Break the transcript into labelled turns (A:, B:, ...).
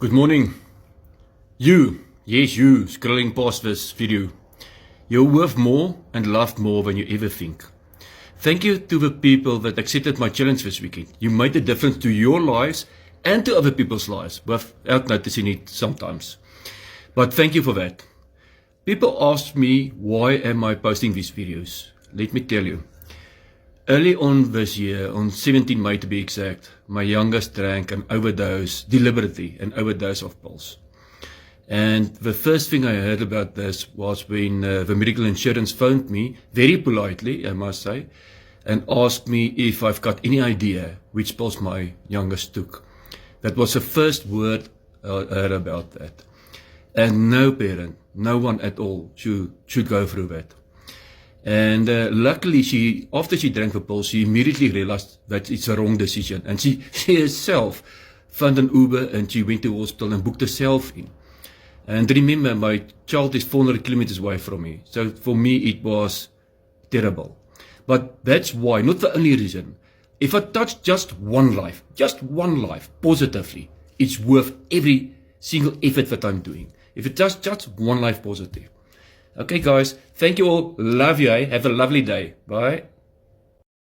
A: Good morning. You, yes you, scrolling past this video. You're worth more and loved more than you ever think. Thank you to the people that accepted my challenge this weekend. You made a difference to your lives and to other people's lives without noticing it sometimes. But thank you for that. People ask me, why am I posting these videos? Let me tell you. Early on this year, on 17 May to be exact, my youngest drank deliberately an overdose of pills. And the first thing I heard about this was when the medical insurance phoned me, very politely, I must say, and asked me if I've got any idea which pills my youngest took. That was the first word I heard about that. And no parent, no one at all should go through that. And luckily, after she drank the pills, she immediately realized that it's a wrong decision. And she herself found an Uber and she went to the hospital and booked herself in. And remember, my child is 400 kilometers away from me. So for me, it was terrible. But that's why, not the only reason. If I touch just one life positively, it's worth every single effort that I'm doing. If it does just one life positive. Okay, guys, thank you all. Love you. Have a lovely day. Bye.